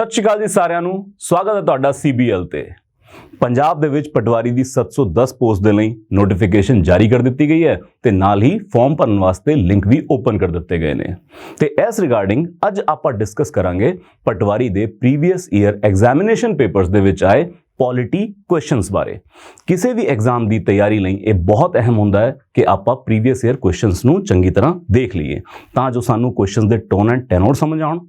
ਸਤਿ ਸ਼੍ਰੀ ਅਕਾਲ ਜੀ ਸਾਰਿਆਂ ਨੂੰ। ਸਵਾਗਤ ਹੈ ਤੁਹਾਡਾ CBL ਤੇ। ਪੰਜਾਬ ਦੇ ਵਿੱਚ ਪਟਵਾਰੀ ਦੀ 710 ਪੋਸਟ ਦੇ ਲਈ ਨੋਟੀਫਿਕੇਸ਼ਨ ਜਾਰੀ ਕਰ ਦਿੱਤੀ ਗਈ ਹੈ ਤੇ ਨਾਲ ਹੀ ਫਾਰਮ ਭਰਨ ਵਾਸਤੇ ਲਿੰਕ ਵੀ ਓਪਨ ਕਰ ਦਿੱਤੇ ਗਏ ਨੇ ਤੇ ਇਸ ਰਿਗਾਰਡਿੰਗ ਅੱਜ ਆਪਾਂ ਡਿਸਕਸ ਕਰਾਂਗੇ ਪਟਵਾਰੀ ਦੇ ਪ੍ਰੀਵੀਅਸ ਈਅਰ ਐਗਜ਼ਾਮੀਨੇਸ਼ਨ ਪੇਪਰਸ ਦੇ ਵਿੱਚ ਆਏ ਪੋਲਿਟੀ ਕੁਐਸਚਨਸ ਬਾਰੇ। ਕਿਸੇ ਵੀ ਐਗਜ਼ਾਮ ਦੀ ਤਿਆਰੀ ਲਈ ਇਹ ਬਹੁਤ ਅਹਿਮ ਹੁੰਦਾ ਹੈ ਕਿ ਆਪਾਂ ਪ੍ਰੀਵੀਅਸ ਈਅਰ ਕੁਐਸਚਨਸ ਨੂੰ ਚੰਗੀ ਤਰ੍ਹਾਂ ਦੇਖ ਲਈਏ ਤਾਂ ਜੋ ਸਾਨੂੰ ਕੁਐਸਚਨਸ ਦੇ ਟੋਨ ਐਂਡ ਟੈਨੋਰ ਸਮਝ ਆਉਣ,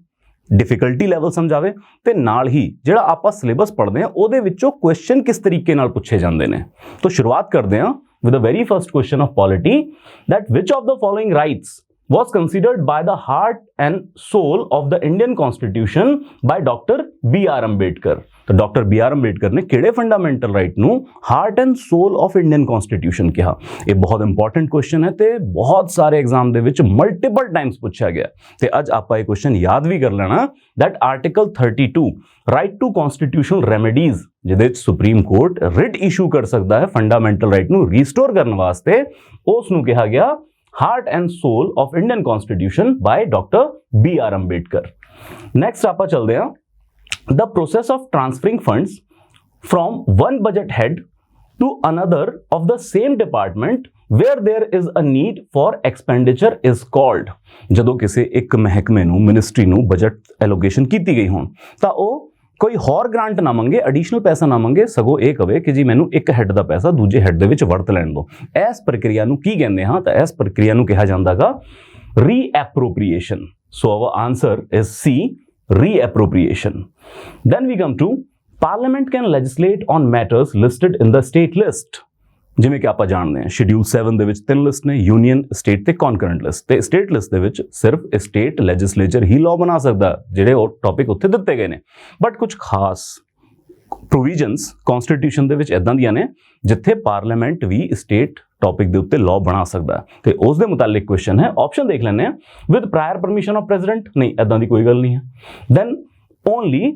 डिफिकल्टी लैवल समझावे ते नाल ही जिहड़ा आपां सिलेबस पढ़दे हां उहदे विचों क्वेश्चन किस तरीके नाल पुछे जांदे ने। तो शुरुआत करदे हां with the very first question of polity that which of the following rights was considered by the heart and soul of the Indian Constitution by Dr. B.R. Ambedkar। तो डॉक्टर बी आर अंबेडकर ने किहड़े fundamental right नू heart and soul of Indian constitution कहा। ये बहुत important question है ते बहुत सारे एग्जाम दे विच मल्टीपल टाइम्स पूछा गया ते अज आपां ये क्वेश्चन याद भी कर लेना that article 32 right to constitutional remedies जिहदे विच सुप्रीम कोर्ट रिट इशू कर सकता है फंडामेंटल राइट नू रीस्टोर करने वास्ते, उस नू कहा गया heart and soul of Indian constitution by doctor B.R. Ambedkar. Next आपां चलदे हां the process of transferring funds from one budget head to another of the same department where there is a need for expenditure is called। ਜਦੋਂ ਕਿਸੇ ਇੱਕ ਮਹਿਕਮੇ ਨੂੰ ministry ਨੂੰ budget allocation ਕੀਤੀ ਗਈ ਹੋਣ ਤਾਂ ਉਹ ਕੋਈ ਹੋਰ ਗ੍ਰਾਂਟ ਨਾ ਮੰਗੇ, ਐਡੀਸ਼ਨਲ ਪੈਸਾ ਨਾ ਮੰਗੇ, ਸਗੋਂ ਇਹ ਕਵੇ ਕਿ ਜੀ ਮੈਨੂੰ ਇੱਕ ਹੈੱਡ ਦਾ ਪੈਸਾ ਦੂਜੇ ਹੈੱਡ ਦੇ ਵਿੱਚ ਵਰਤ ਲੈਣ ਦਿਓ। ਇਸ ਪ੍ਰਕਿਰਿਆ ਨੂੰ ਕੀ ਕਹਿੰਦੇ ਹਾਂ? ਤਾਂ ਇਸ ਪ੍ਰਕਿਰਿਆ ਨੂੰ ਕਿਹਾ ਜਾਂਦਾਗਾ reappropriation. So our answer is C, reappropriation। Then we come to Parliament can legislate on matters listed in the state list। ਜਿਵੇਂ ਕਿ ਆਪਾਂ ਜਾਣਦੇ ਹਾਂ ਸ਼ਡਿਊਲ 7 ਦੇ ਵਿੱਚ 3 ਲਿਸਟ ਨੇ, ਯੂਨੀਅਨ, ਸਟੇਟ ਤੇ ਕਨਕਰੈਂਟ ਲਿਸਟ। ਤੇ ਸਟੇਟ ਲਿਸਟ ਦੇ ਵਿੱਚ ਸਿਰਫ ਸਟੇਟ ਲੈਜਿਸਲੇਚਰ ਹੀ ਲਾਅ ਬਣਾ ਸਕਦਾ ਜਿਹੜੇ ਉਹ ਟੌਪਿਕ ਉੱਥੇ ਦਿੱਤੇ ਗਏ ਨੇ। ਬਟ ਕੁਝ ਖਾਸ ਪ੍ਰੋਵੀਜ਼ਨਸ ਕਨਸਟੀਟਿਊਸ਼ਨ ਦੇ ਵਿੱਚ ਇਦਾਂ ਦੀਆਂ ਨੇ ਜਿੱਥੇ ਪਾਰਲੀਮੈਂਟ ਵੀ ਸਟੇਟ टॉपिक ਦੇ ਉੱਤੇ ਲਾਅ ਬਣਾ ਸਕਦਾ ਹੈ ਤੇ ਉਸ ਦੇ ਮੁਤਾਲਿਕ ਕੁਐਸਚਨ ਹੈ। ਆਪਸ਼ਨ ਦੇਖ ਲੈਂਦੇ ਆ। With prior permission of president, ਨਹੀਂ ਇਦਾਂ ਦੀ ਕੋਈ ਗੱਲ ਨਹੀਂ ਹੈ। Then only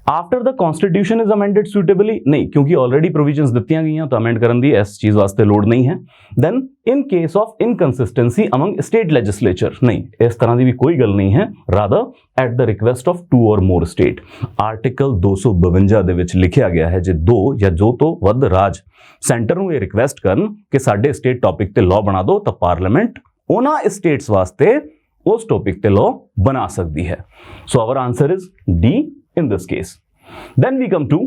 after the constitution is amended suitably, नहीं क्योंकि ऑलरेडी प्रोविजंस दित्तियां गई तो अमेंड करन दी इस चीज वास्ते लोड नहीं है। Then in case of inconsistency among state legislature, नहीं इस तरह की भी कोई गल नहीं है। Rather at the request of 2 or more state. Article 252 दे विच लिखिया गया है जे 2 या जो तो वध राज सेंटर नूं ये रिक्वेस्ट करन कि साडे स्टेट टॉपिक ते लॉ बना दो तो पार्लीमेंट उन्हां स्टेट्स वास्ते उस टॉपिक ते लॉ बना सकती है। So our answer is D in this case। Then we come to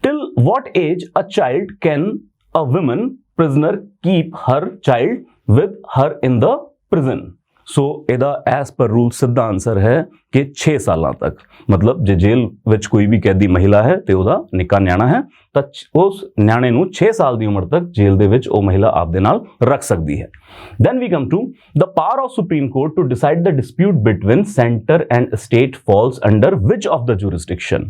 till what age a child can a woman prisoner keep her child with her in the prison। सो ਇਹਦਾ as per rule ਸਿੱਧਾ answer ਹੈ ਕਿ 6 ਸਾਲਾਂ ਤੱਕ। ਮਤਲਬ ਜੇ ਜੇਲ੍ਹ ਵਿੱਚ ਕੋਈ ਵੀ ਕੈਦੀ ਮਹਿਲਾ ਹੈ ਤੇ ਉਹਦਾ ਨਿੱਕਾ ਨਿਆਣਾ ਹੈ ਤਾਂ ਉਸ ਨਿਆਣੇ ਨੂੰ 6 ਸਾਲ ਦੀ ਉਮਰ ਤੱਕ ਜੇਲ੍ਹ ਦੇ ਵਿੱਚ ਉਹ ਮਹਿਲਾ ਆਪਦੇ ਨਾਲ ਰੱਖ ਸਕਦੀ ਹੈ। Then we come to the power of Supreme Court to decide the dispute between center and state falls under which of the jurisdiction।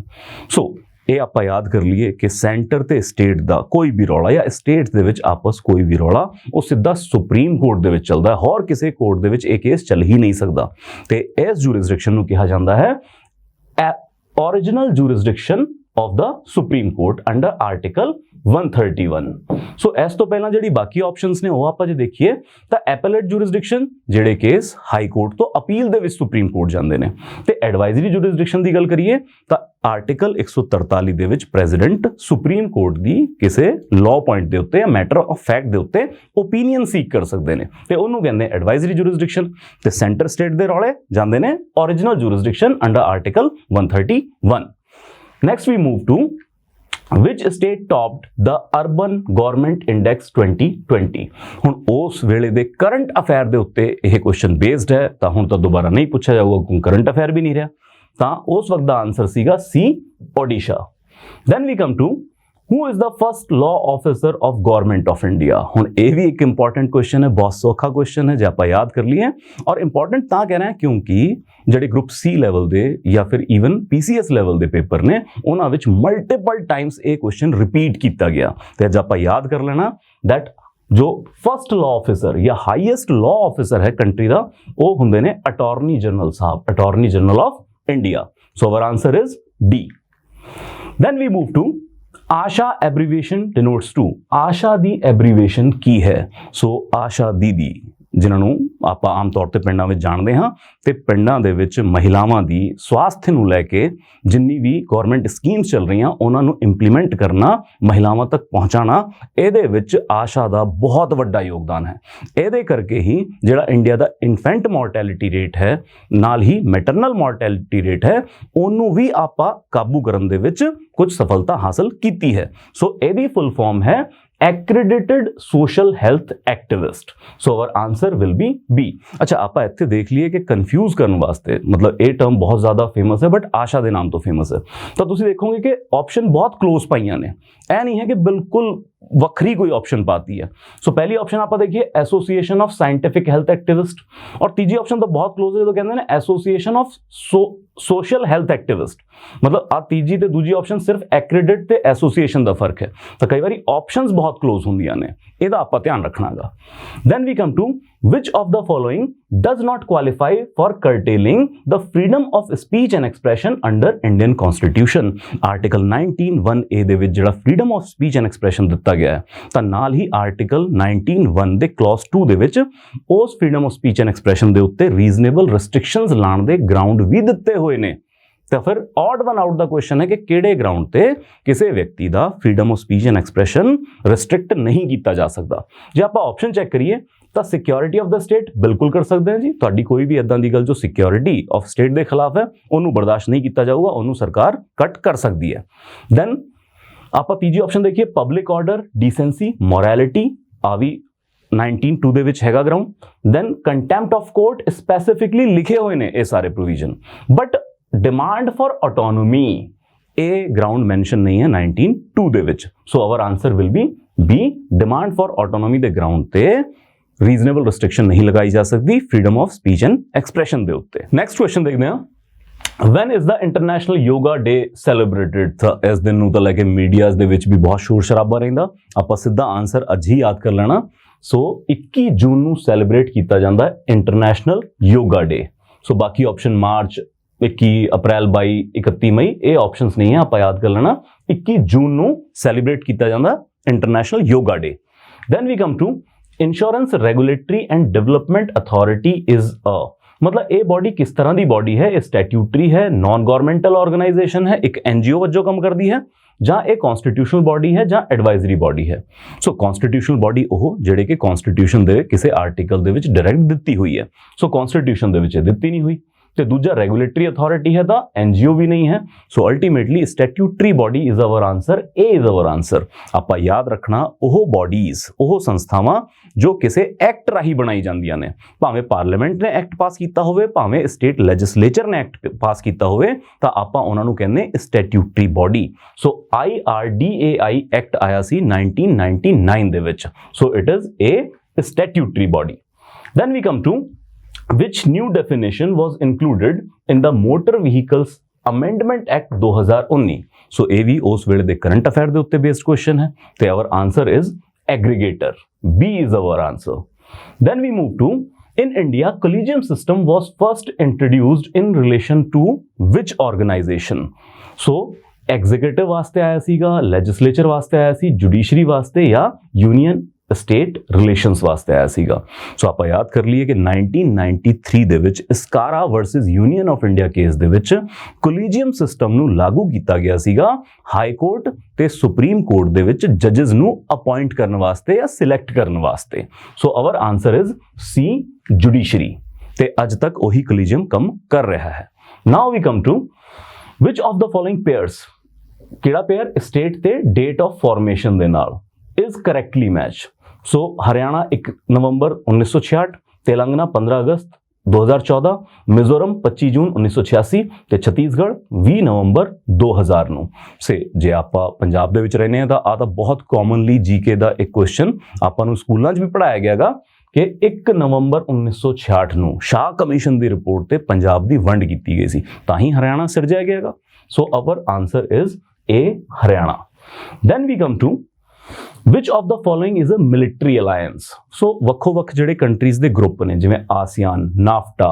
So ਇਹ ਆਪਾਂ ਯਾਦ ਕਰ ਲਈਏ ਕਿ ਸੈਂਟਰ ਤੇ ਸਟੇਟ ਦਾ ਕੋਈ ਵੀ ਰੌਲਾ ਜਾਂ ਸਟੇਟਸ ਦੇ ਵਿੱਚ ਆਪਸ ਕੋਈ ਵੀ ਰੌਲਾ ਉਹ ਸਿੱਧਾ ਸੁਪਰੀਮ ਕੋਰਟ ਦੇ ਵਿੱਚ ਚੱਲਦਾ ਹੈ। ਹੋਰ ਕਿਸੇ ਕੋਰਟ ਦੇ ਵਿੱਚ ਇਹ ਕੇਸ ਚੱਲ ਹੀ ਨਹੀਂ ਸਕਦਾ ਤੇ ਇਸ ਜੂਰਿਸਡਿਕਸ਼ਨ ਨੂੰ ਕਿਹਾ ਜਾਂਦਾ ਹੈ original jurisdiction of the supreme court under article 131। सो इस तो पहला जिहड़ी बाकी ऑप्शंस ने वो आपां जे देखिए तो एपलेट जुरिसडिक्शन जिहड़े केस हाई कोर्ट तो अपील दे विच सुप्रीम कोर्ट जांदे ने ते एडवाइजरी जुरिसडिक्शन दी गल करिए तो आर्टिकल 143 दे विच प्रेजिडेंट सुप्रीम कोर्ट दी किसी लॉ पॉइंट दे उत्ते या मैटर ऑफ फैक्ट दे उत्ते ओपीनियन सीक कर सकते हैं ते उहनूं कहंदे एडवाइजरी जुरिसडिक्शन ते सेंटर स्टेट दे रौले जांदे ने original jurisdiction under article 131। Next we move to which state topped the urban government index 2020। ਹੁਣ ਉਸ ਵੇਲੇ ਦੇ ਕਰੰਟ ਅਫੇਅਰ ਦੇ ਉੱਤੇ ਇਹ ਕੁਐਸਚਨ ਬੇਸਡ ਹੈ ਤਾਂ ਹੁਣ ਤਾਂ ਦੁਬਾਰਾ ਨਹੀਂ ਪੁੱਛਿਆ ਜਾਊਗਾ ਕਿਉਂਕਿ ਕਰੰਟ ਅਫੇਅਰ ਵੀ ਨਹੀਂ ਰਿਹਾ ਤਾਂ ਉਸ ਵਕਤ ਦਾ ਆਨਸਰ ਸੀਗਾ C, Odisha. then we come to who is the first law officer of government of India। ਹੁਣ ਇਹ ਵੀ ਇੱਕ ਇੰਪੋਰਟੈਂਟ ਕੁਐਸਚਨ ਹੈ, ਬਹੁਤ ਸੌਖਾ ਕੁਐਸਚਨ ਹੈ ਜੇ ਆਪਾਂ ਯਾਦ ਕਰ ਲਈਏ ਔਰ ਇੰਪੋਰਟੈਂਟ ਤਾਂ ਕਹਿ ਰਹੇ ਕਿਉਂਕਿ ਜਿਹੜੇ ਗਰੁੱਪ C ਲੈਵਲ ਦੇ ਜਾਂ ਫਿਰ ਈਵਨ PCS ਲੈਵਲ ਦੇ ਪੇਪਰ ਨੇ ਉਹਨਾਂ ਵਿੱਚ ਮਲਟੀਪਲ ਟਾਈਮਸ ਇਹ ਕੁਐਸਚਨ ਰਿਪੀਟ ਕੀਤਾ ਗਿਆ ਤੇ ਅੱਜ ਆਪਾਂ ਯਾਦ ਕਰ ਲੈਣਾ ਦੈਟ ਜੋ ਫਸਟ ਲਾਅ ਆਫਿਸਰ ਜਾਂ ਹਾਈਐਸਟ ਲਾਅ ਆਫਿਸਰ ਹੈ ਕੰਟਰੀ ਦਾ ਉਹ ਹੁੰਦੇ ਨੇ ਅਟਾਰਨੀ ਜਨਰਲ ਸਾਹਿਬ, attorney general of India. So our answer is D। then we move to ASHA abbreviation denotes to. ASHA दी एब्रीविएशन की है। सो आशा दीदी ਜਿਨ੍ਹਾਂ ਨੂੰ ਆਪਾਂ ਆਮ ਤੌਰ ਤੇ ਪਿੰਡਾਂ ਵਿੱਚ ਜਾਣਦੇ ਹਾਂ, ਤੇ ਪਿੰਡਾਂ ਦੇ ਵਿੱਚ ਮਹਿਲਾਵਾਂ ਦੀ ਸਵਾਸਥ ਨੂੰ ਲੈ ਕੇ ਜਿੰਨੀ ਵੀ ਗਵਰਨਮੈਂਟ ਸਕੀਮਸ ਚੱਲ ਰਹੀਆਂ ਉਹਨਾਂ ਨੂੰ ਇੰਪਲੀਮੈਂਟ ਕਰਨਾ, ਮਹਿਲਾਵਾਂ ਤੱਕ ਪਹੁੰਚਾਉਣਾ, ਇਹਦੇ ਵਿੱਚ ਆਸ਼ਾ ਦਾ ਬਹੁਤ ਵੱਡਾ ਯੋਗਦਾਨ ਹੈ। ਇਹਦੇ ਕਰਕੇ ਹੀ ਜਿਹੜਾ ਇੰਡੀਆ ਦਾ ਇਨਫੈਂਟ ਮੋਰਟੈਲਿਟੀ ਰੇਟ ਹੈ, ਨਾਲ ਹੀ ਮੈਟਰਨਲ ਮੋਰਟੈਲਿਟੀ ਰੇਟ ਹੈ, ਉਹਨੂੰ ਵੀ ਆਪਾਂ ਕਾਬੂ ਕਰਨ ਦੇ ਵਿੱਚ ਕੁਝ ਸਫਲਤਾ ਹਾਸਲ ਕੀਤੀ ਹੈ। ਸੋ ਇਹਦੀ ਫੁੱਲ ਫਾਰਮ ਹੈ accredited social health activist। so our answer will be B। अच्छा, ਆਪਾਂ ਇੱਥੇ ਦੇਖ ਲਈਏ ਕਿ ਕਨਫਿਊਜ਼ ਕਰਨ ਵਾਸਤੇ, ਮਤਲਬ ਇਹ ਟਰਮ ਬਹੁਤ ਜ਼ਿਆਦਾ ਫੇਮਸ ਹੈ ਬਟ ਆਸ਼ਾ ਦੇ ਨਾਮ ਤੋਂ ਫੇਮਸ ਹੈ, ਤਾਂ ਤੁਸੀਂ ਦੇਖੋਗੇ ਕਿ ਆਪਸ਼ਨ ਬਹੁਤ ਕਲੋਜ਼ ਪਾਈਆਂ ਨੇ। ਇਹ ਨਹੀਂ ਹੈ ਕਿ ਬਿਲਕੁਲ ਵੱਖਰੀ ਕੋਈ ਆਪਸ਼ਨ ਪਾਤੀ ਹੈ। ਸੋ ਪਹਿਲੀ ਆਪਸ਼ਨ ਆਪਾਂ ਦੇਖੀਏ association of scientific health activist, ਔਰ ਤੀਜੀ ਆਪਸ਼ਨ ਤਾਂ ਬਹੁਤ ਕਲੋਜ਼ ਹੈ ਜਦੋਂ ਕਹਿੰਦੇ ਨੇ association of social health activist. ਮਤਲਬ ਆ ਤੀਜੀ ਤੇ ਦੂਜੀ ਆਪਸ਼ਨ ਸਿਰਫ ਐਕ੍ਰੈਡਿਟ ਤੇ ਐਸੋਸੀਏਸ਼ਨ ਦਾ ਫਰਕ ਹੈ, ਤਾਂ ਕਈ ਵਾਰੀ ਆਪਸ਼ਨਸ ਬਹੁਤ ਕਲੋਜ਼ ਹੁੰਦੀਆਂ ਨੇ, ਇਹਦਾ ਆਪਾਂ ਧਿਆਨ ਰੱਖਣਾਗਾ। Then we come to which of the following does not qualify for curtailing the freedom of speech and expression under Indian Constitution। Article 19(1)(a) ਦੇ ਵਿੱਚ ਜਿਹੜਾ freedom of speech and expression ਦਿੱਤਾ ਗਿਆ ਹੈ, ਤਾਂ ਨਾਲ ਹੀ ਆਰਟੀਕਲ 19(1) ਦੇ ਕਲੌਜ਼ 2 ਦੇ ਵਿੱਚ ਉਸ freedom of speech and expression ਦੇ ਉੱਤੇ ਰੀਜ਼ਨੇਬਲ ਰਿਸਟ੍ਰਿਕਸ਼ਨਸ ਲਾਉਣ ਦੇ ਗਰਾਊਂਡ ਵੀ ਦਿੱਤੇ ਹੋਏ ਨੇ। ਤਾਂ ਫਿਰ ਆਡ ਵਨ ਆਊਟ ਦਾ ਕੁਐਸਚਨ ਹੈ ਕਿ ਕਿਹੜੇ ਗਰਾਊਂਡ ਤੇ ਕਿਸੇ ਵਿਅਕਤੀ ਦਾ freedom of speech and expression restrict ਨਹੀਂ ਕੀਤਾ ਜਾ ਸਕਦਾ। ਜੇ ਆਪਾਂ ਆਪਸ਼ਨ ਚੈੱਕ ਕਰੀਏ ਤਾਂ ਸਿਕਿਉਰਿਟੀ ਆਫ ਦਾ ਸਟੇਟ ਬਿਲਕੁਲ ਕਰ ਸਕਦੇ ਹਾਂ ਜੀ। ਤੁਹਾਡੀ ਕੋਈ ਵੀ ਇਦਾਂ ਦੀ ਗੱਲ ਜੋ ਸਿਕਿਉਰਿਟੀ ਆਫ ਸਟੇਟ ਦੇ ਖਿਲਾਫ ਹੈ ਉਹਨੂੰ ਬਰਦਾਸ਼ਤ ਨਹੀਂ ਕੀਤਾ ਜਾਊਗਾ, ਉਹਨੂੰ ਸਰਕਾਰ ਕੱਟ ਕਰ ਸਕਦੀ ਹੈ। ਦੈਨ ਆਪਾਂ ਤੀਜੀ ਆਪਸ਼ਨ ਦੇਖੀਏ ਪਬਲਿਕ ਆਰਡਰ, ਡੀਸੈਂਸੀ, ਮੋਰੈਲਿਟੀ, ਆ ਵੀ 19(2) ਦੇ ਵਿੱਚ ਹੈਗਾ ground. Then contempt of court specifically ਲਿਖੇ ਹੋਏ ਨੇ ਇਹ ਸਾਰੇ provision, but demand for autonomy ਇਹ ਗਰਾਊਂਡ ਮੈਂਸ਼ਨ ਨਹੀਂ ਹੈ 19(2) ਦੇ ਵਿੱਚ। So our answer will be B, demand for autonomy ਦੇ ਗਰਾਊਂਡ ਤੇ ਰੀਜ਼ਨੇਬਲ ਰਿਸਟ੍ਰਿਕਸ਼ਨ ਨਹੀਂ ਲਗਾਈ ਜਾ ਸਕਦੀ freedom of speech and expression ਦੇ ਉੱਤੇ। ਨੈਕਸਟ ਕੁਐਸਚਨ ਦੇਖਦੇ ਹਾਂ, when is the international yoga day celebrated। ਤਾਂ ਇਸ ਦਿਨ ਨੂੰ ਤਾਂ ਲੈ ਕੇ ਮੀਡੀਆਜ਼ ਦੇ ਵਿੱਚ ਵੀ ਬਹੁਤ ਸ਼ੋਰ ਸ਼ਰਾਬਾ ਰਹਿੰਦਾ, ਆਪਾਂ ਸਿੱਧਾ ਆਨਸਰ ਅੱਜ ਹੀ ਯਾਦ ਕਰ ਲੈਣਾ। ਸੋ 21 ਜੂਨ ਨੂੰ ਸੈਲੀਬ੍ਰੇਟ ਕੀਤਾ ਜਾਂਦਾ ਹੈ ਇੰਟਰਨੈਸ਼ਨਲ ਯੋਗਾ ਡੇ। ਸੋ ਬਾਕੀ ਆਪਸ਼ਨ ਮਾਰਚ, 21 ਅਪ੍ਰੈਲ, 22, 31 ਮਈ ਇਹ ਆਪਸ਼ਨਸ ਨਹੀਂ ਹੈ, ਆਪਾਂ ਯਾਦ ਕਰ ਲੈਣਾ 21 ਜੂਨ ਨੂੰ ਸੈਲੀਬ੍ਰੇਟ ਕੀਤਾ ਜਾਂਦਾ international yoga day. Then we come to insurance regulatory and development authority is a, ਮਤਲਬ ਇਹ ਬੋਡੀ ਕਿਸ ਤਰ੍ਹਾਂ ਦੀ ਬੋਡੀ ਹੈ? ਇਹ ਸਟੈਟਿਊਟਰੀ ਹੈ, ਨਾਨ ਗਵਰਨਮੈਂਟਲ ਆਰਗੇਨਾਈਜੇਸ਼ਨ ਹੈ, ਇੱਕ NGO ਵਜੋਂ ਕੰਮ ਕਰਦੀ ਹੈ, ਜਾਂ ਇਹ ਕਨਸਟੀਟਿਊਸ਼ਨਲ ਬੋਡੀ ਹੈ ਜਾਂ ਐਡਵਾਈਜ਼ਰੀ ਬੋਡੀ ਹੈ। ਸੋ ਕਨਸਟੀਟਿਊਸ਼ਨਲ ਬੋਡੀ ਉਹ ਜਿਹੜੇ ਕਿ ਕਨਸਟੀਟਿਊਸ਼ਨ ਦੇ ਕਿਸੇ ਆਰਟੀਕਲ ਦੇ ਵਿੱਚ ਡਾਇਰੈਕਟ ਦਿੱਤੀ ਹੋਈ ਹੈ। ਸੋ ਕਨਸਟੀਟਿਊਸ਼ਨ ਦੇ ਵਿੱਚ ਇਹ ਦਿੱਤੀ ਨਹੀਂ ਹੋਈ। ਤੇ ਦੂਜਾ ਰੈਗੂਲੇਟਰੀ ਅਥਾਰਟੀ ਹੈ ਤਾਂ NGO ਵੀ ਨਹੀਂ ਹੈ। So ultimately statutory body is our answer, A is our answer. ਆਪਾਂ ਯਾਦ ਰੱਖਣਾ ਉਹ ਬੋਡੀਜ਼, ਉਹ ਸੰਸਥਾਵਾਂ ਜੋ ਕਿਸੇ ਐਕਟ ਰਾਹੀਂ ਬਣਾਈ ਜਾਂਦੀਆਂ ਨੇ, ਭਾਵੇਂ ਪਾਰਲੀਮੈਂਟ ਨੇ ਐਕਟ ਪਾਸ ਕੀਤਾ ਹੋਵੇ, ਭਾਵੇਂ ਸਟੇਟ ਲੈਜਿਸਲੇਚਰ ਨੇ ਐਕਟ ਪਾਸ ਕੀਤਾ ਹੋਵੇ, ਤਾਂ ਆਪਾਂ ਉਹਨਾਂ ਨੂੰ ਕਹਿੰਦੇ ਸਟੈਟਿਊਟਰੀ ਬੋਡੀ। ਸੋ IRDAI ਐਕਟ ਆਇਆ ਸੀ 1999 ਦੇ ਵਿੱਚ। So it is a statutory body। Then we come to which new definition was included in the Motor Vehicles Amendment Act 2019। so ਇਹ ਵੀ ਉਸ ਵੇਲੇ ਦੇ ਕਰੰਟ ਅਫੇਅਰ ਦੇ ਉੱਤੇ ਬੇਸਡ ਕੁਐਸਚਨ ਹੈ ਤੇ our answer is aggregator, B is our answer। then we move to in India collegium system was first introduced in relation to which organization। so executive ਵਾਸਤੇ ਆਇਆ ਸੀਗਾ, legislature ਵਾਸਤੇ ਆਇਆ ਸੀ, judiciary ਵਾਸਤੇ ਜਾਂ union ਸਟੇਟ ਰਿਲੇਸ਼ਨਸ ਵਾਸਤੇ ਆਇਆ ਸੀਗਾ। ਸੋ ਆਪਾਂ ਯਾਦ ਕਰ ਲਈਏ ਕਿ 1993 ਦੇ ਵਿੱਚ ਇਸਕਾਰਾ versus Union of India case ਦੇ ਵਿੱਚ ਕੋਲੀਜੀਅਮ ਸਿਸਟਮ ਨੂੰ ਲਾਗੂ ਕੀਤਾ ਗਿਆ ਸੀਗਾ ਹਾਈ ਕੋਰਟ ਤੇ ਸੁਪਰੀਮ ਕੋਰਟ ਦੇ ਵਿੱਚ ਜੱਜਸ ਨੂੰ ਅਪਾਇੰਟ ਕਰਨ ਵਾਸਤੇ ਜਾਂ ਸਿਲੈਕਟ ਕਰਨ ਵਾਸਤੇ। So our answer is C, judiciary. ਤੇ ਅੱਜ ਤੱਕ ਉਹੀ ਕੋਲੀਜੀਅਮ ਕੰਮ ਕਰ ਰਿਹਾ ਹੈ। Now we come to which of the following pairs, ਕਿਹੜਾ ਪੇਅਰ ਸਟੇਟ ਤੇ ਡੇਟ ਆਫ ਫਾਰਮੇਸ਼ਨ ਦੇ ਨਾਲ is correctly match। ਸੋ ਹਰਿਆਣਾ 1 ਨਵੰਬਰ 1966, ਤੇਲੰਗਾਨਾ 15 ਅਗਸਤ 2014, ਮਿਜ਼ੋਰਮ 25 ਜੂਨ 1986 ਤੇ ਛੱਤੀਸਗੜ੍ਹ 20 ਨਵੰਬਰ 2000 ਨੂੰ। ਸੇ ਜੇ ਆਪਾਂ ਪੰਜਾਬ ਦੇ ਵਿੱਚ ਰਹਿੰਦੇ ਹਾਂ ਤਾਂ ਆ ਤਾਂ ਬਹੁਤ ਕਾਮਨਲੀ ਜੀਕੇ ਦਾ ਇੱਕ ਕੁਐਸਚਨ ਆਪਾਂ ਨੂੰ ਸਕੂਲਾਂ 'ਚ ਵੀ ਪੜ੍ਹਾਇਆ ਗਿਆਗਾ ਕਿ 1 ਨਵੰਬਰ 1966 ਨੂੰ ਸ਼ਾਹ ਕਮਿਸ਼ਨ ਦੀ ਰਿਪੋਰਟ ਤੇ ਪੰਜਾਬ ਦੀ ਵੰਡ ਕੀਤੀ ਗਈ ਸੀ, ਤਾਂ ਹੀ ਹਰਿਆਣਾ ਸਿਰਜਿਆ ਗਿਆਗਾ। So our answer is A, Haryana. Then we come to which of the following is a military alliance। ਸੋ ਵੱਖੋ ਵੱਖ ਜਿਹੜੇ ਕੰਟਰੀਜ਼ ਦੇ ਗਰੁੱਪ ਨੇ ਜਿਵੇਂ ASEAN, NAFTA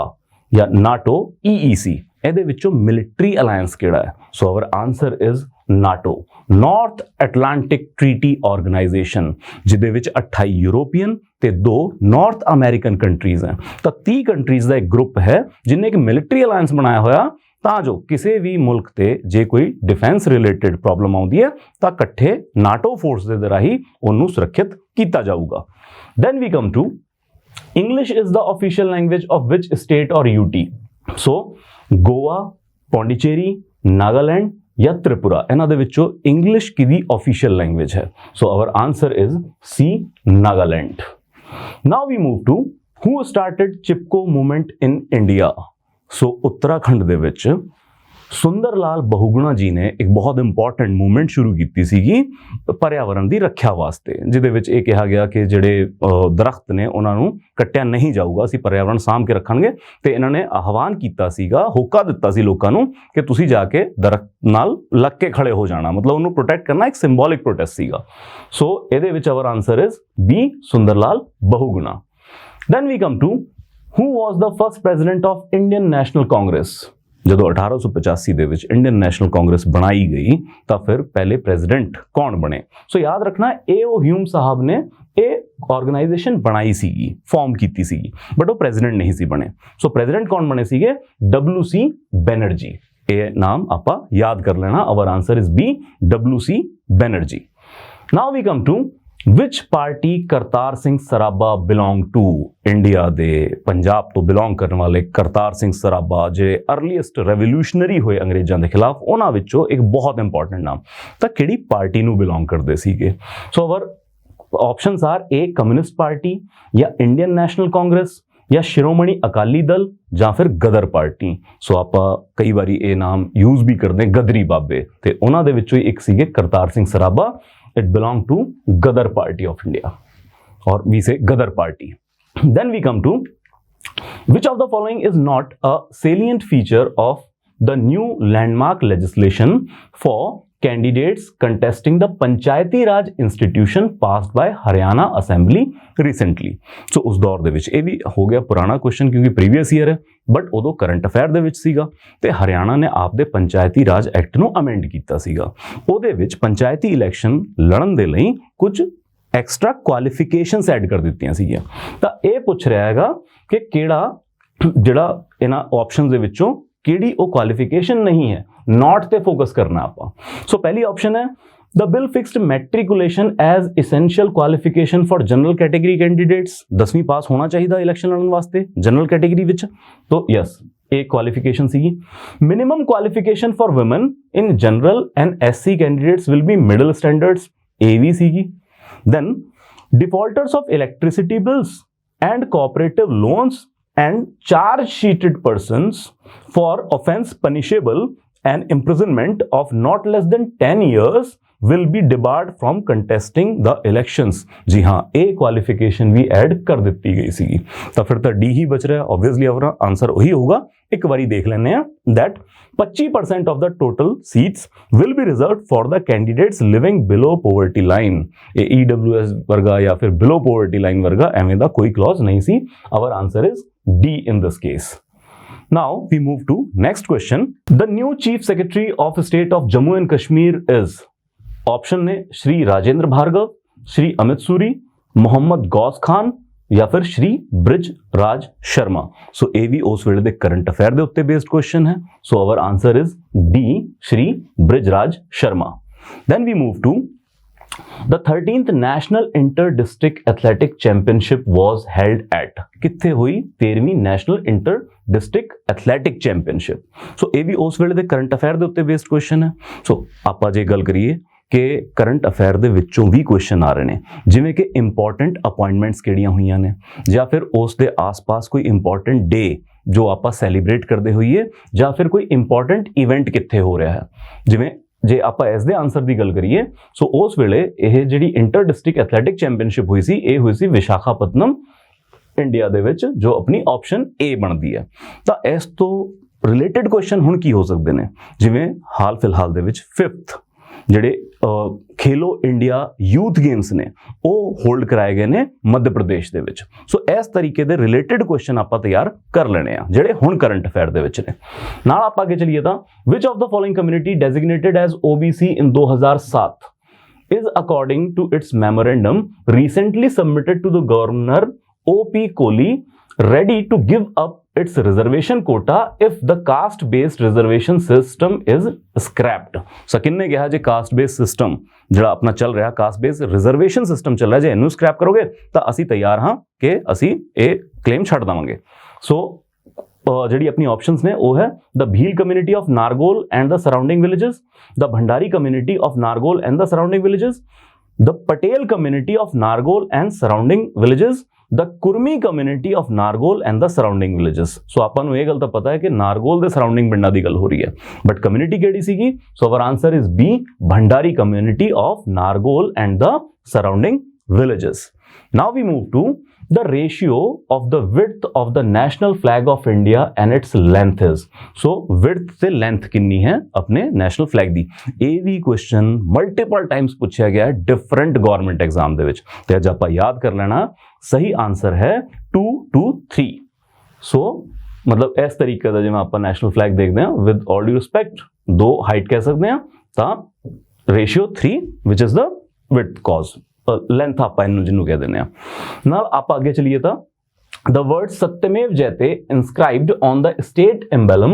ਜਾਂ NATO, EEC, ਇਹਦੇ ਵਿੱਚੋਂ ਮਿਲਟਰੀ ਅਲਾਈਅੰਸ ਕਿਹੜਾ ਹੈ? So our answer is NATO, North Atlantic Treaty Organization, ਜਿਹਦੇ ਵਿੱਚ 28 ਯੂਰੋਪੀਅਨ ਤੇ 2 ਨਾਰਥ ਅਮਰੀਕਨ ਕੰਟਰੀਜ਼ ਹੈ। ਤਾਂ 30 ਕੰਟਰੀਜ਼ ਦਾ ਇੱਕ ਗਰੁੱਪ ਹੈ ਜਿਹਨੇ ਇੱਕ ਮਿਲਟਰੀ ਅਲਾਇੰਸ ਬਣਾਇਆ ਹੋਇਆ ਤਾਂ ਜੋ ਕਿਸੇ ਵੀ ਮੁਲਕ ਤੇ ਜੇ ਕੋਈ ਡਿਫੈਂਸ ਰਿਲੇਟਡ ਪ੍ਰੋਬਲਮ ਆਉਂਦੀ ਹੈ ਤਾਂ ਇਕੱਠੇ ਨਾਟੋ ਫੋਰਸ ਦੇ ਰਾਹੀਂ ਉਹਨੂੰ ਸੁਰੱਖਿਅਤ ਕੀਤਾ ਜਾਊਗਾ। Then we come to English is the official language of which state or UT? So, Goa, Pondicherry, Nagaland या त्रिपुरा, इन्हां दे विचों English किहदी official language है? So our answer is C, Nagaland. Now we move to who started Chipko movement in India? So Uttarakhand दे विच ਸੁੰਦਰ ਲਾਲ ਬਹੁਗੁਣਾ ਜੀ ਨੇ ਇੱਕ ਬਹੁਤ important movement ਸ਼ੁਰੂ ਕੀਤੀ ਸੀਗੀ ਪਰਿਆਵਰਣ ਦੀ ਰੱਖਿਆ ਵਾਸਤੇ, ਜਿਹਦੇ ਵਿੱਚ ਇਹ ਕਿਹਾ ਗਿਆ ਕਿ ਜਿਹੜੇ ਦਰਖਤ ਨੇ ਉਹਨਾਂ ਨੂੰ ਕੱਟਿਆ ਨਹੀਂ ਜਾਊਗਾ, ਅਸੀਂ ਪਰਿਆਵਰਣ ਸਾਂਭ ਕੇ ਰੱਖਾਂਗੇ। ਤੇ ਇਹਨਾਂ ਨੇ ਆਹਵਾਨ ਕੀਤਾ ਸੀਗਾ, ਹੋਕਾ ਦਿੱਤਾ ਸੀ ਲੋਕਾਂ ਨੂੰ ਕਿ ਤੁਸੀਂ ਜਾ ਕੇ ਦਰਖਤ ਨਾਲ ਲੱਗ ਕੇ ਖੜੇ ਹੋ ਜਾਣਾ, ਮਤਲਬ ਉਹਨੂੰ ਪ੍ਰੋਟੈਕਟ ਕਰਨਾ, ਇੱਕ ਸਿੰਬੋਲਿਕ ਪ੍ਰੋਟੈਸਟ ਸੀਗਾ। ਸੋ ਇਹਦੇ ਵਿੱਚ our answer is B, Sunder Lal Bahuguna. Then we come to who was the first president of Indian National Congress? ਜਦੋਂ 1885 ਦੇ ਵਿੱਚ ਇੰਡੀਅਨ ਨੈਸ਼ਨਲ ਕਾਂਗਰਸ ਬਣਾਈ ਗਈ ਤਾਂ ਫਿਰ ਪਹਿਲੇ ਪ੍ਰੈਜ਼ੀਡੈਂਟ ਕੌਣ ਬਣੇ? ਸੋ ਯਾਦ ਰੱਖਣਾ, ਏ.ਓ. ਹਿਊਮ ਸਾਹਿਬ ਨੇ ਇਹ ਆਰਗੇਨਾਈਜੇਸ਼ਨ ਬਣਾਈ ਸੀਗੀ, ਫਾਰਮ ਕੀਤੀ ਸੀਗੀ, ਬਟ ਉਹ ਪ੍ਰੈਜ਼ੀਡੈਂਟ ਨਹੀਂ ਸੀ ਬਣੇ। ਸੋ ਪ੍ਰੈਜ਼ੀਡੈਂਟ ਕੌਣ ਬਣੇ ਸੀਗੇ? WC ਬੈਨਰਜੀ। ਇਹ ਨਾਮ ਆਪਾਂ ਯਾਦ ਕਰ ਲੈਣਾ। Our answer is B, WC Banerjee. Now we come to which party Kartar Singh Sarabha belong to? India ਦੇ ਪੰਜਾਬ ਤੋਂ ਬਿਲੋਂਗ ਕਰਨ ਵਾਲੇ ਕਰਤਾਰ ਸਿੰਘ ਸਰਾਭਾ ਜਿਹੜੇ ਅਰਲੀਐਸਟ ਰੈਵੋਲੂਸ਼ਨਰੀ ਹੋਏ ਅੰਗਰੇਜ਼ਾਂ ਦੇ ਖਿਲਾਫ, ਉਹਨਾਂ ਵਿੱਚੋਂ ਇੱਕ ਬਹੁਤ ਇੰਪੋਰਟੈਂਟ ਨਾਮ। ਤਾਂ ਕਿਹੜੀ ਪਾਰਟੀ ਨੂੰ ਬਿਲੋਂਗ ਕਰਦੇ ਸੀਗੇ? So our options are a communist party, ਜਾਂ ਇੰਡੀਅਨ ਨੈਸ਼ਨਲ ਕਾਂਗਰਸ, ਜਾਂ ਸ਼੍ਰੋਮਣੀ ਅਕਾਲੀ ਦਲ, ਜਾਂ ਫਿਰ ਗਦਰ ਪਾਰਟੀ। ਸੋ ਆਪਾਂ ਕਈ ਵਾਰੀ ਇਹ ਨਾਮ ਯੂਜ਼ ਵੀ ਕਰਦੇ ਗਦਰੀ ਬਾਬੇ, ਤੇ ਉਹਨਾਂ ਦੇ ਵਿੱਚੋਂ ਇੱਕ ਸੀਗੇ Kartar Singh Sarabha. It belonged to Gadar Party of India, or we say Gadar Party. Then we come to which of the following is not a salient feature of the new landmark legislation for candidates contesting the Panchayati Raj institution passed by Haryana Assembly recently? So ਉਸ ਦੌਰ ਦੇ ਵਿੱਚ ਇਹ ਵੀ ਹੋ ਗਿਆ ਪੁਰਾਣਾ question, ਕਿਉਂਕਿ previous year ਹੈ, ਬਟ ਉਦੋਂ ਕਰੰਟ ਅਫੇਅਰ ਦੇ ਵਿੱਚ ਸੀਗਾ ਤੇ ਹਰਿਆਣਾ ਨੇ ਆਪਦੇ ਪੰਚਾਇਤੀ ਰਾਜ ਐਕਟ ਨੂੰ ਅਮੈਂਡ ਕੀਤਾ ਸੀਗਾ। ਉਹਦੇ ਵਿੱਚ ਪੰਚਾਇਤੀ ਇਲੈਕਸ਼ਨ ਲੜਨ ਦੇ ਲਈ ਕੁਝ ਐਕਸਟਰਾ ਕੁਆਲੀਫਿਕੇਸ਼ਨਸ ਐਡ ਕਰ ਦਿੱਤੀਆਂ ਸੀਗੀਆਂ। ਤਾਂ ਇਹ ਪੁੱਛ ਰਿਹਾ ਹੈਗਾ ਕਿ ਕਿਹੜਾ ਜਿਹੜਾ ਇਹਨਾਂ ਆਪਸ਼ਨਸ ਦੇ ਵਿੱਚੋਂ ਕਿਹੜੀ ਉਹ ਕੁਆਲੀਫਿਕੇਸ਼ਨ ਨਹੀਂ ਹੈ, ਨॉट ਤੇ ਫੋਕਸ ਕਰਨਾ ਆਪਾਂ। ਸੋ ਪਹਿਲੀ ਆਪਸ਼ਨ ਹੈ The bill fixed matriculation as essential qualification for general category candidates। 10ਵੀਂ ਪਾਸ ਹੋਣਾ ਚਾਹੀਦਾ ਇਲੈਕਸ਼ਨ ਲੜਨ ਵਾਸਤੇ ਜਨਰਲ ਕੈਟੇਗਰੀ ਵਿੱਚ। तो yes, ਇਹ ਕੁਆਲੀਫਿਕੇਸ਼ਨ ਸੀਗੀ। Minimum qualification for women in general and SC candidates will be middle standards, ਇਹ ਵੀ ਸੀਗੀ। Then defaulters of electricity bills and cooperative loans and charge sheeted persons for offence punishable and imprisonment of not less than 10 years will be debarred from contesting the elections। जी हाँ, ਇਹ qualification भी add कर ਦਿੱਤੀ ਗਈ ਸੀਗੀ। ਤਾਂ ਫਿਰ ਤਾਂ D ਹੀ ਬਚ ਰਿਹਾ, obviously ਆਪਣਾ ਆਨਸਰ ਉਹੀ ਹੋਊਗਾ। ਇੱਕ ਵਾਰੀ ਦੇਖ ਲੈਂਦੇ ਆ that 25% of the total seats will be reserved for the candidates living below poverty line। ਇਹ EWS ਵਰਗਾ ਜਾਂ ਫਿਰ below poverty line ਵਰਗਾ ਐਵੇਂ ਦਾ ਕੋਈ clause ਨਹੀਂ ਸੀ। Our answer is D in this case। Now we move to next question। The new chief secretary of state of Jammu and Kashmir is? Option ने श्री राजेंद्र भार्गव, श्री अमित सूरी, मोहम्मद गौस खान, या फिर श्री ब्रिज राज शर्मा। सो ये भी उस वेले दे करंट अफेयर दे उत्ते बेस्ड क्वेश्चन है। So our answer is D, Shri Brij Raj Sharma. Then we move to The 13th National Inter-District Athletic Championship was held at? कित्थे हुई 13वीं National Inter-District Athletic Championship? So ਇਹ ਵੀ ਉਸ ਵੇਲੇ ਦੇ ਕਰੰਟ ਅਫੇਅਰ ਦੇ ਉੱਤੇ ਬੇਸਡ ਕੁਐਸਚਨ ਹੈ। ਸੋ ਆਪਾਂ ਜੇ ਗੱਲ ਕਰੀਏ ਕਿ ਕਰੰਟ ਅਫੇਅਰ ਦੇ ਵਿੱਚੋਂ ਵੀ ਕੁਐਸਚਨ ਆ ਰਹੇ ਨੇ, ਜਿਵੇਂ ਕਿ ਇੰਪੋਰਟੈਂਟ ਅਪਾਇੰਟਮੈਂਟਸ ਕਿਹੜੀਆਂ ਹੋਈਆਂ ਨੇ, ਜਾਂ ਫਿਰ ਉਸ ਦੇ ਆਸ-ਪਾਸ ਕੋਈ ਇੰਪੋਰਟੈਂਟ ਡੇ ਜੋ ਆਪਾਂ ਸੈਲੀਬ੍ਰੇਟ ਕਰਦੇ ਹੋਈਏ, ਜਾਂ ਫਿਰ ਕੋਈ ਇੰਪੋਰਟੈਂਟ ਇਵੈਂਟ ਕਿੱਥੇ ਹੋ ਰਿਹਾ ਹੈ। ਜਿਵੇਂ ਜੇ ਆਪਾਂ ਇਸ ਦੇ ਆਨਸਰ ਦੀ ਗੱਲ ਕਰੀਏ, ਸੋ ਉਸ ਵੇਲੇ ਇਹ ਜਿਹੜੀ ਇੰਟਰ ਡਿਸਟ੍ਰਿਕਟ ਐਥਲੈਟਿਕ ਚੈਂਪੀਅਨਸ਼ਿਪ ਹੋਈ ਸੀ, ਇਹ ਹੋਈ ਸੀ ਵਿਸ਼ਾਖਾਪਤਨਮ ਇੰਡੀਆ ਦੇ ਵਿੱਚ, ਜੋ ਆਪਣੀ ਆਪਸ਼ਨ ਏ ਬਣਦੀ ਹੈ। ਤਾਂ ਇਸ ਤੋਂ ਰਿਲੇਟਡ ਕੁਐਸਚਨ ਹੁਣ ਕੀ ਹੋ ਸਕਦੇ ਨੇ, ਜਿਵੇਂ ਹਾਲ ਫਿਲਹਾਲ ਦੇ ਵਿੱਚ 5th ਜਿਹੜੇ ਖੇਲੋ ਇੰਡੀਆ ਯੂਥ ਗੇਮਸ ਨੇ ਉਹ ਹੋਲਡ ਕਰਾਏ ਗਏ ਨੇ ਮੱਧ ਪ੍ਰਦੇਸ਼ ਦੇ ਵਿੱਚ। ਸੋ ਇਸ ਤਰੀਕੇ ਦੇ ਰਿਲੇਟਡ ਕੁਐਸਚਨ ਆਪਾਂ ਤਿਆਰ ਕਰ ਲੈਣੇ ਆ ਜਿਹੜੇ ਹੁਣ ਕਰੰਟ ਅਫੇਅਰ ਦੇ ਵਿੱਚ ਨੇ। ਨਾਲ ਆਪਾਂ ਅੱਗੇ ਚੱਲੀਏ ਤਾਂ ਵਿਚ of the following community ਡੈਜ਼ਿਗਨੇਟਡ as OBC in 2007 is according to its memorandum recently submitted to the governor O.P. Kohli ready to give up its reservation quota if the caste based reservation system is scrapped। ਸੋ ਕਿੰਨੇ ਕਿਹਾ ਜੇ caste base system ਜਿਹੜਾ ਆਪਣਾ ਚੱਲ ਰਿਹਾ caste base reservation system ਚੱਲ ਰਿਹਾ ਜੇ ਇਹਨੂੰ ਸਕ੍ਰੈਪ ਕਰੋਗੇ ਤਾਂ ਅਸੀਂ ਤਿਆਰ ਹਾਂ ਕਿ ਅਸੀਂ ਇਹ ਕਲੇਮ ਛੱਡ ਦੇਵਾਂਗੇ। ਸੋ ਜਿਹੜੀ ਆਪਣੀ ਆਪਸ਼ਨਸ ਨੇ ਉਹ ਹੈ the Bhil community of Nargol and the surrounding villages, the Bhandari community of Nargol and the surrounding villages, the Patel community of Nargol and surrounding villages, the Kurmi community of Nargol and the surrounding villages. So ਆਪਾਂ ਨੂੰ ਇਹ ਗੱਲ ਤਾਂ ਪਤਾ ਹੈ ਕਿ ਨਾਰਗੋਲ ਦੇ ਸਰਾਊਂਡਿੰਗ ਪਿੰਡਾਂ ਦੀ ਗੱਲ ਹੋ ਰਹੀ ਹੈ, ਬਟ ਕਮਿਊਨਿਟੀ ਕਿਹੜੀ ਸੀਗੀ? So our answer is B, Bhandari community of Nargol and the surrounding villages। Now we move to the ratio of the width of the national flag of India and its length is। So width से length कितनी है अपने national flag दी। ਇਹ ਵੀ question multiple times ਪੁੱਛਿਆ ਗਿਆ different government exam ਦੇ ਵਿੱਚ ਤੇ ਅੱਜ ਆਪਾਂ ਯਾਦ ਕਰ ਲੈਣਾ ਸਹੀ ਆਨਸਰ ਹੈ 2 to 3। So ਮਤਲਬ ਇਸ ਤਰੀਕੇ ਦਾ ਜਿਵੇਂ ਆਪਾਂ national flag ਦੇਖਦੇ ਹਾਂ with all due respect 2 height ਕਹਿ ਸਕਦੇ ਹਾਂ ਤਾਂ ratio 3 which is the width cause length ਆਪਾਂ ਇਹਨੂੰ ਜਿਹਨੂੰ ਕਹਿ ਦਿੰਦੇ ਆ। ਨਾਲ ਆਪਾਂ ਅੱਗੇ ਚਲੀਏ ਤਾਂ the words Satyameva Jayate inscribed on the state emblem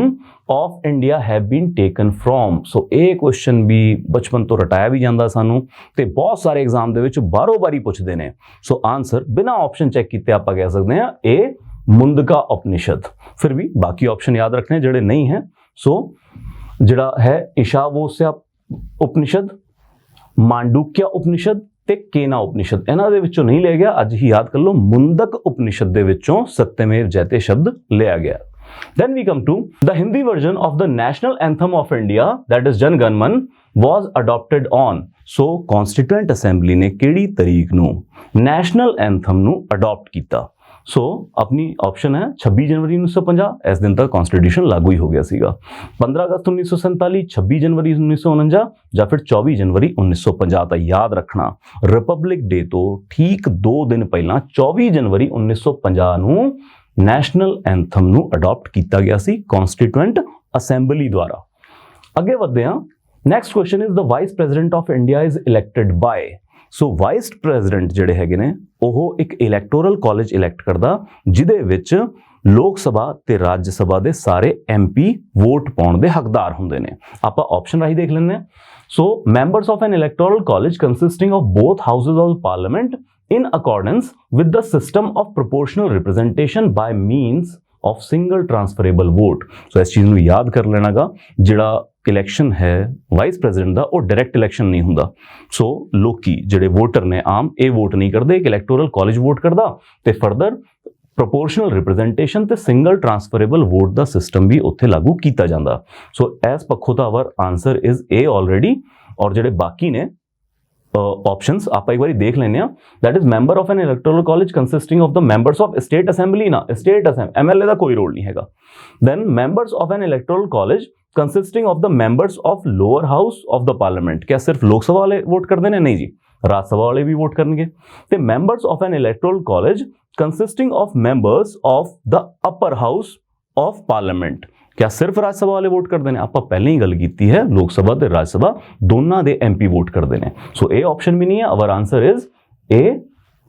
of India have been taken from। ਸੋ ਇਹ ਕੁਐਸਚਨ ਵੀ ਬਚਪਨ ਤੋਂ ਰਟਾਇਆ ਵੀ ਜਾਂਦਾ ਸਾਨੂੰ ਤੇ ਬਹੁਤ ਸਾਰੇ ਐਗਜ਼ਾਮ ਦੇ ਵਿੱਚ ਬਾਰੋ ਬਾਰੀ ਪੁੱਛਦੇ ਨੇ। ਸੋ ਆਨਸਰ ਬਿਨਾਂ ਆਪਸ਼ਨ ਚੈੱਕ ਕੀਤੇ ਆਪਾਂ ਕਹਿ ਸਕਦੇ ਹਾਂ ਇਹ ਮੁੰਦਕਾ ਉਪਨਿਸ਼ਦ। ਫਿਰ ਵੀ ਬਾਕੀ ਆਪਸ਼ਨ ਯਾਦ ਰੱਖਣੇ ਜਿਹੜੇ ਨਹੀਂ ਹੈ। ਸੋ ਜਿਹੜਾ ਹੈ ਈਸ਼ਾਵਾਸਿਆ ਉਪਨਿਸ਼ਦ, ਮਾਂਡੂਕਿਆ ਉਪਨਿਸ਼ਦ ਤੇ ਕੇਨਾ ਉਪਨਿਸ਼ਦ, ਇਹਨਾਂ ਦੇ ਵਿੱਚੋਂ ਨਹੀਂ ਲਿਆ ਗਿਆ। ਅੱਜ ਹੀ ਯਾਦ ਕਰ ਲਓ ਮੁੰਦਕ ਉਪਨਿਸ਼ਦ ਦੇ ਵਿੱਚੋਂ ਸਤਯਮੇਵ ਜਯਤੇ ਸ਼ਬਦ ਲਿਆ ਗਿਆ। Then we come to the Hindi version of the national anthem of India, that is Jan Gan Man, was adopted on। So Constituent Assembly ਨੇ ਕਿਹੜੀ ਤਰੀਕ ਨੂੰ national anthem ਨੂੰ ਅਡਾਪਟ ਕੀਤਾ? ਸੋ ਆਪਣੀ ਆਪਸ਼ਨ ਹੈ 26 ਜਨਵਰੀ 1950, ਇਸ ਦਿਨ ਤੱਕ ਕਨਸਟੀਟਿਊਸ਼ਨ ਲਾਗੂ ਹੀ ਹੋ ਗਿਆ ਸੀਗਾ। 15 ਅਗਸਤ 1947, 26 ਜਨਵਰੀ 1949 ਜਾਂ ਫਿਰ 24 ਜਨਵਰੀ 1950। ਤਾਂ ਯਾਦ ਰੱਖਣਾ ਰਿਪਬਲਿਕ ਡੇ ਤੋਂ ਠੀਕ 2 ਦਿਨ ਪਹਿਲਾਂ 24 ਜਨਵਰੀ 1950 ਨੂੰ ਨੈਸ਼ਨਲ ਐਂਥਮ ਨੂੰ ਅਡਾਪਟ ਕੀਤਾ ਗਿਆ ਸੀ ਕਨਸਟੀਟੂਐਂਟ ਅਸੈਂਬਲੀ ਦੁਆਰਾ। ਅੱਗੇ ਵਧਦੇ ਹਾਂ। Next question is the vice president of India is elected by. So vice president ਜਿਹੜੇ ਹੈਗੇ ਨੇ ਉਹ ਇੱਕ ਇਲੈਕਟੋਰਲ ਕਾਲਜ ਇਲੈਕਟ ਕਰਦਾ ਜਿਹਦੇ ਵਿੱਚ ਲੋਕ ਸਭਾ ਤੇ ਰਾਜ ਸਭਾ ਦੇ ਸਾਰੇ MP ਵੋਟ ਪਾਉਣ ਦੇ ਹੱਕਦਾਰ ਹੁੰਦੇ ਨੇ। ਆਪਾਂ ਆਪਸ਼ਨ ਰਾਹੀਂ ਦੇਖ ਲੈਂਦੇ ਹਾਂ। So members of an electoral college consisting of both houses of parliament in accordance with the system of proportional representation by means of single transferable vote। ਸੋ ਇਸ ਚੀਜ਼ ਨੂੰ ਯਾਦ ਕਰ ਲੈਣਾਗਾ ਜਿਹੜਾ ਇਲੈਕਸ਼ਨ ਹੈ ਵਾਈਸ ਪ੍ਰੈਜ਼ੀਡੈਂਟ ਦਾ ਉਹ ਡਾਇਰੈਕਟ ਇਲੈਕਸ਼ਨ ਨਹੀਂ ਹੁੰਦਾ। ਸੋ ਲੋਕੀ ਜਿਹੜੇ ਵੋਟਰ ਨੇ ਆਮ ਇਹ ਵੋਟ ਨਹੀਂ ਕਰਦੇ, ਇੱਕ ਇਲੈਕਟੋਰਲ ਕਾਲਜ ਵੋਟ ਕਰਦਾ ਤੇ ਫਰਦਰ ਪ੍ਰੋਪੋਰਸ਼ਨਲ ਰਿਪਰੈਜ਼ੈਂਟੇਸ਼ਨ ਤੇ ਸਿੰਗਲ ਟ੍ਰਾਂਸਫਰੇਬਲ ਵੋਟ ਦਾ ਸਿਸਟਮ ਵੀ ਉੱਥੇ ਲਾਗੂ ਕੀਤਾ ਜਾਂਦਾ। ਸੋ ਇਸ ਪੱਖੋਂ ਤਾਂ our answer is A already. ਔਰ ਜਿਹੜੇ ਬਾਕੀ ਨੇ options ਆਪਾਂ ਇੱਕ ਵਾਰੀ ਦੇਖ ਲੈਂਦੇ ਆ। that is member of an electoral college consisting of the members of state assembly ਨਾ state assembly MLA ਦਾ ਕੋਈ ਰੋਲ ਨਹੀਂ ਹੈਗਾ। then members of an electoral college consisting of the members of lower house of the parliament। क्या सिर्फ लोक सभा वाले vote कर देने? नहीं जी, राज सभा वाले भी वोट करेंगे। ਤੇ members of an electoral college consisting of members of the upper house of parliament। क्या सिर्फ राज सभा वाले वोट करते हैं? ਆਪਾਂ ਪਹਿਲਾਂ ਹੀ ਗੱਲ ਕੀਤੀ ਹੈ ਲੋਕ ਸਭਾ ਤੇ ਰਾਜ ਸਭਾ ਦੋਨਾਂ ਦੇ MP ਵੋਟ ਕਰਦੇ ਨੇ। ਸੋ ਇਹ ਆਪਸ਼ਨ ਵੀ ਨਹੀਂ ਹੈ। Our answer is A,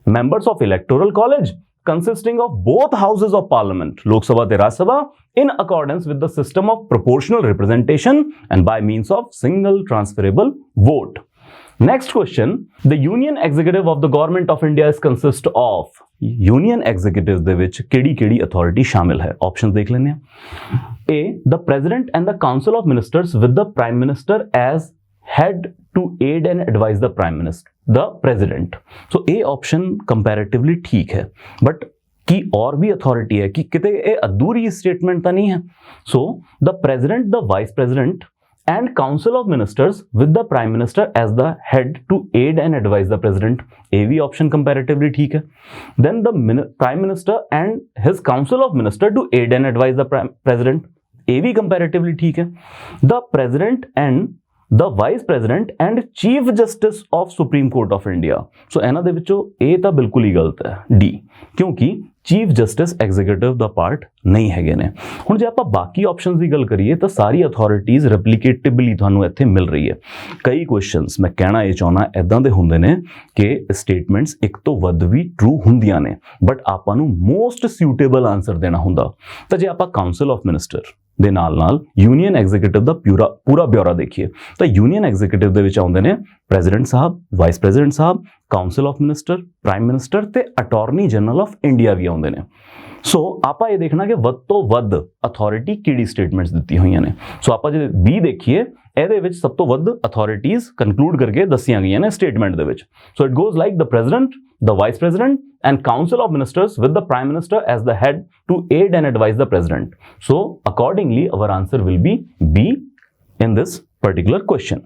members of electoral college consisting of both houses of parliament, Lok Sabha te Raj Sabha, in accordance with the system of proportional representation and by means of single transferable vote। Next question, the union executive of the government of India is consist of। Union executive ਦੇ ਵਿੱਚ ਕਿਹੜੀ authority ਸ਼ਾਮਿਲ ਹੈ? Option ਦੇਖ ਲੈਂਦੇ ਹਾਂ। A, the president and the council of ministers with the prime minister as head to aid and advise the prime minister, the president। so A option comparatively ठीक है, but की और भी अथॉरिटी है कि किते ये अधूरी स्टेटमेंट तो नहीं है। so the president, the vice president and council of ministers with the prime minister as the head to aid and advise the president। AV option comparatively ठीक है। then the prime minister and his council of minister to aid and advise the president। AV comparatively ठीक है। the president and the vice president and chief justice of supreme court of India. So ਇਹਨਾਂ ਦੇ ਵਿੱਚੋਂ ਇਹ ਤਾਂ ਬਿਲਕੁਲ ਹੀ ਗਲਤ ਹੈ, ਡੀ, ਕਿਉਂਕਿ ਚੀਫ ਜਸਟਿਸ ਐਗਜ਼ੀਕਿਊਟਿਵ ਦਾ ਪਾਰਟ ਨਹੀਂ ਹੈਗੇ ਨੇ। ਹੁਣ ਜੇ ਆਪਾਂ ਬਾਕੀ ਆਪਸ਼ਨਸ ਦੀ ਗੱਲ ਕਰੀਏ ਤਾਂ ਸਾਰੀ ਅਥਾਰਟੀਜ਼ ਰੈਪਲੀਕੇਟੇਬਲੀ ਤੁਹਾਨੂੰ ਇੱਥੇ ਮਿਲ ਰਹੀ ਹੈ। ਕਈ ਕੁਐਸਚਨਸ ਮੈਂ ਕਹਿਣਾ ਇਹ ਚਾਹੁੰਦਾ ਇਦਾਂ ਦੇ ਹੁੰਦੇ ਨੇ ਕਿ ਸਟੇਟਮੈਂਟਸ ਇੱਕ ਤੋਂ ਵੱਧ ਵੀ ਟਰੂ ਹੁੰਦੀਆਂ ਨੇ, ਬਟ ਆਪਾਂ ਨੂੰ ਮੋਸਟ ਸੁਟੇਬਲ ਆਨਸਰ ਦੇਣਾ ਹੁੰਦਾ। ਤਾਂ ਜੇ ਆਪਾਂ ਕਾਉਂਸਲ ਆਫ ਮਿਨਿਸਟਰ ਦੇ ਨਾਲ ਯੂਨੀਅਨ ਐਗਜ਼ੀਕਿਊਟਿਵ ਦਾ ਪੂਰਾ ਬਿਊਰਾ ਦੇਖੀਏ ਤਾਂ ਯੂਨੀਅਨ ਐਗਜ਼ੀਕਿਊਟਿਵ ਦੇ ਵਿੱਚ ਆਉਂਦੇ ਨੇ president Sahib, vice president Sahib, council of minister, prime minister ਤੇ ਅਟਾਰਨੀ ਜਨਰਲ ਆਫ ਇੰਡੀਆ ਵੀ ਆਉਂਦੇ ਨੇ। ਸੋ ਆਪਾਂ ਇਹ ਦੇਖਣਾ ਕਿ ਵੱਧ ਤੋਂ ਵੱਧ ਅਥਾਰਟੀ ਕਿਹੜੀ ਸਟੇਟਮੈਂਟਸ ਦਿੱਤੀ ਹੋਈਆਂ ਨੇ। ਸੋ ਆਪਾਂ ਜੇ B ਦੇਖੀਏ ਇਹਦੇ ਵਿੱਚ ਸਭ ਤੋਂ ਵੱਧ ਅਥਾਰਟੀਜ਼ ਕਨਕਲੂਡ ਕਰਕੇ ਦੱਸੀਆਂ ਗਈਆਂ ਨੇ ਸਟੇਟਮੈਂਟ ਦੇ ਵਿੱਚ। So it goes like the president, the vice president and council of ministers with the prime minister as the head to aid and advise the president. So accordingly our answer will be B in this particular question.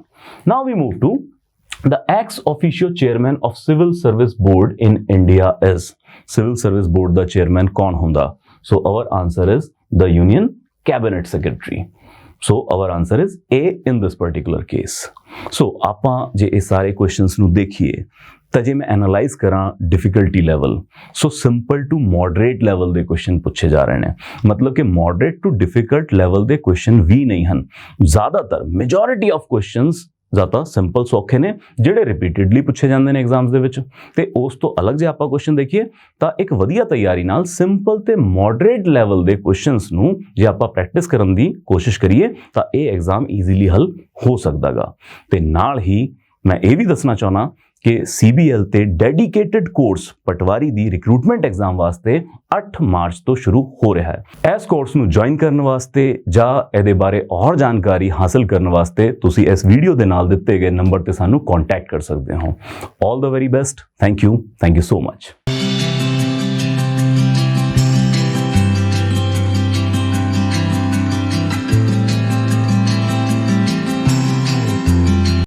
Now we move to the ex officio chairman of civil service board in India is, civil service board da chairman kaun hunda? So our answer is the union cabinet secretary. So our answer is A in this particular case. So ਆਪਾਂ ਜੇ ਇਹ ਸਾਰੇ questions ਨੂੰ ਦੇਖੀਏ ਤਾਂ ਜੇ ਮੈਂ analyse ਕਰਾਂ difficulty level, so simple to moderate level ਦੇ ਕੁਐਸਚਨ ਪੁੱਛੇ ਜਾ ਰਹੇ ਨੇ। ਮਤਲਬ ਕਿ ਮੋਡਰੇਟ ਟੂ ਡਿਫਿਕਲਟ ਲੈਵਲ ਦੇ ਕੁਐਸਚਨ ਵੀ ਨਹੀਂ ਹਨ। ਜ਼ਿਆਦਾਤਰ ਮੈਜੋਰਿਟੀ ਆਫ ਕੁਐਸਚਨਸ ਜ਼ਿਆਦਾ ਸਿੰਪਲ ਸੌਖੇ ਨੇ ਜਿਹੜੇ ਰਿਪੀਟਡਲੀ ਪੁੱਛੇ ਜਾਂਦੇ ਨੇ ਐਗਜ਼ਾਮਸ ਦੇ ਵਿੱਚ। ਤੇ ਉਸ ਤੋਂ ਅਲੱਗ ਜੇ ਆਪਾਂ ਕੁਐਸਚਨ ਦੇਖੀਏ ਤਾਂ ਇੱਕ ਵਧੀਆ ਤਿਆਰੀ ਨਾਲ ਸਿੰਪਲ ਤੇ ਮੋਡਰੇਟ ਲੈਵਲ ਦੇ ਕੁਐਸਚਨਸ ਨੂੰ ਜੇ ਆਪਾਂ ਪ੍ਰੈਕਟਿਸ ਕਰਨ ਦੀ ਕੋਸ਼ਿਸ਼ ਕਰੀਏ ਤਾਂ ਇਹ ਐਗਜ਼ਾਮ ਈਜ਼ੀਲੀ ਹੱਲ ਹੋ ਸਕਦਾਗਾ। ਤੇ ਨਾਲ ਹੀ ਮੈਂ ਇਹ ਵੀ ਦੱਸਣਾ ਚਾਹੁੰਦਾ ਕਿ CBL ਤੇ ਡੈਡੀਕੇਟਡ ਕੋਰਸ ਪਟਵਾਰੀ ਦੀ ਰਿਕਰੂਟਮੈਂਟ ਐਗਜ਼ਾਮ ਵਾਸਤੇ 8 ਮਾਰਚ ਤੋਂ ਸ਼ੁਰੂ ਹੋ ਰਿਹਾ ਹੈ। ਇਸ ਕੋਰਸ ਨੂੰ ਜੁਆਇਨ ਕਰਨ ਵਾਸਤੇ ਜਾਂ ਇਹਦੇ ਬਾਰੇ ਹੋਰ ਜਾਣਕਾਰੀ ਹਾਸਲ ਕਰਨ ਵਾਸਤੇ ਤੁਸੀਂ ਇਸ ਵੀਡੀਓ ਦੇ ਨਾਲ ਦਿੱਤੇ ਗਏ ਨੰਬਰ ਤੇ ਸਾਨੂੰ ਕੰਟੈਕਟ ਕਰ ਸਕਦੇ ਹੋ। All the very best. Thank you so much.